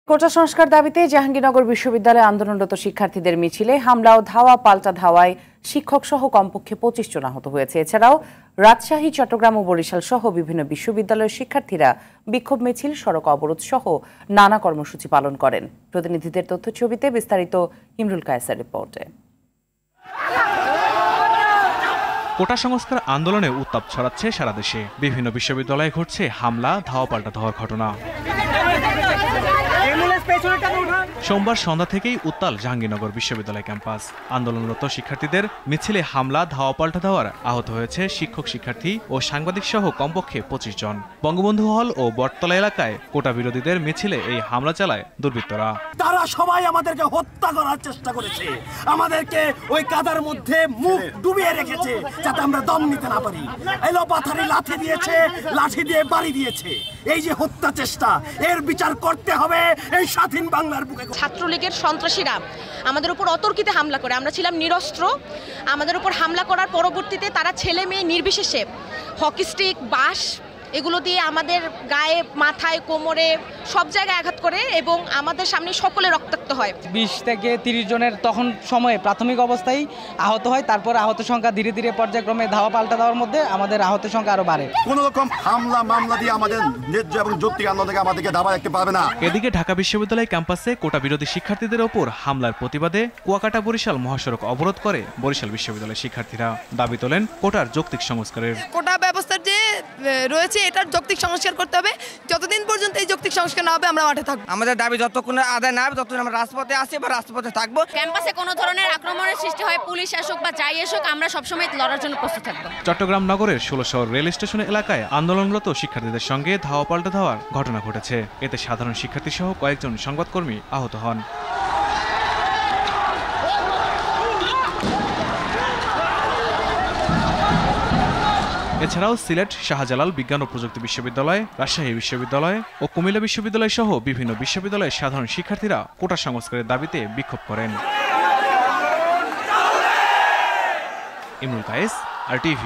কোটা সংস্কার দাবিতে জাহাঙ্গীরনগর বিশ্ববিদ্যালয়ে আন্দোলনরত শিক্ষার্থীদের মিছিলে হামলা ও ধাওয়া পাল্টা ধাওয়ায় শিক্ষক সহ কমপক্ষে 25 জন আহত হয়েছে। এছাড়াও রাজশাহী, চট্টগ্রাম ও বরিশাল সহ বিভিন্ন বিশ্ববিদ্যালয়ের শিক্ষার্থীরা বিক্ষোভ মিছিল, সড়ক অবরোধ সহ নানা কর্মসূচি পালন করেন। প্রতিনিধিদের তথ্যছবিতে বিস্তারিত ইমরুল কায়েসার রিপোর্টে। কোটা সংস্কার আন্দোলনে উত্তাপ ছড়াচ্ছে সারা দেশে। বিভিন্ন বিশ্ববিদ্যালয়ে ঘটছে হামলা, ধাওয়া পাল্টা ধাওয়ার ঘটনা। সোমবার সন্ধ্যা থেকেই উত্তাল জাহাঙ্গীরনগর বিশ্ববিদ্যালয় ক্যাম্পাস। আন্দোলনরত শিক্ষার্থীদের মিছিলে হামলা, ধাওয়া পাল্টা ধাওয়ার আহত হয়েছে শিক্ষক, শিক্ষার্থী ও সাংবাদিক সহ কমপক্ষে 25 জন। বঙ্গবন্ধু হল ও বটতলা এলাকায় কোটা বিরোধীদের মিছিলে এই হামলা চালায় দুর্বৃত্তরা। তারা সবাই আমাদেরকে হত্যা করার চেষ্টা করেছে, আমাদেরকে ওই কাদার মধ্যে মুখ ডুবিয়ে রেখেছে যাতে আমরা দম নিতে না পারি। এলো পাথারি লাঠি দিয়েছে, লাঠি দিয়ে বাড়ি দিয়েছে। এই যে হত্যা চেষ্টা, এর বিচার করতে হবে এই স্বাধীন বাংলার বুকে। ছাত্রলীগের সন্ত্রাসীরা আমাদের উপর অতর্কিতে হামলা করে। আমরা ছিলাম নিরস্ত্র। আমাদের উপর হামলা করার পরবর্তীতে তারা ছেলে মেয়ে নির্বিশেষে হকি স্টিক, বাঁশ এগুলো দিয়ে আমাদের গায়ে, মাথায়, কোমরে সব জায়গায় আঘাত করে এবং আমাদের সামনে সকলে রক্তাক্ত হয়। 20 থেকে 30 জনের তখন সময়ে প্রাথমিক অবস্থায় আহত হয়। তারপর আহত সংখ্যা ধীরে ধীরে পর্যায়ক্রমে ধাওয়া পাল্টা দেওয়ার মধ্যে আমাদের আহত সংখ্যা আরো বাড়ে। কোন রকম হামলা মামলা দিয়ে আমাদের ন্যায্য এবং যৌক্তিক আন্দোলনকে আমাদেরকে দাবা রাখতে পারবে না। এদিকে ঢাকা বিশ্ববিদ্যালয় ক্যাম্পাসে কোটা বিরোধী শিক্ষার্থীদের ওপর হামলার প্রতিবাদে কুয়াকাটা বরিশাল মহাসড়ক অবরোধ করে বরিশাল বিশ্ববিদ্যালয়ের শিক্ষার্থীরা। দাবি তোলেন কোটার যৌক্তিক সংস্কারের। কোটা ব্যবস্থার যে রয়েছে এটার যৌক্তিক সংস্কার করতে হবে। যতদিন পর্যন্ত এই যৌক্তিক সংস্কার না হবে আমরা মাঠে থাকবো। আমাদের দাবি যতক্ষণ আদায় না হবে ততক্ষণ আমরা রাজপথে আসি বা রাজপথে থাকবো। ক্যাম্পাসে কোনো ধরনের আক্রমণের সৃষ্টি হয়, পুলিশ আসুক বা যাই আসুক, আমরা সবসময় লড়ার জন্য প্রস্তুত থাকবো। চট্টগ্রাম নগরের 16 শহর রেল স্টেশন এলাকায় আন্দোলনরত শিক্ষার্থীদের সঙ্গে ধাওয়া পাল্টা ধাওয়ার ঘটনা ঘটেছে। এতে সাধারণ শিক্ষার্থী সহ কয়েকজন সংবাদকর্মী আহত হন। এছাড়াও সিলেট শাহজালাল বিজ্ঞান ও প্রযুক্তি বিশ্ববিদ্যালয়, রাজশাহী বিশ্ববিদ্যালয় ও কুমিল্লা বিশ্ববিদ্যালয় সহ বিভিন্ন বিশ্ববিদ্যালয়ের সাধারণ শিক্ষার্থীরা কোটা সংস্কারের দাবিতে বিক্ষোভ করেন। ইমরুল কায়েস, RTV।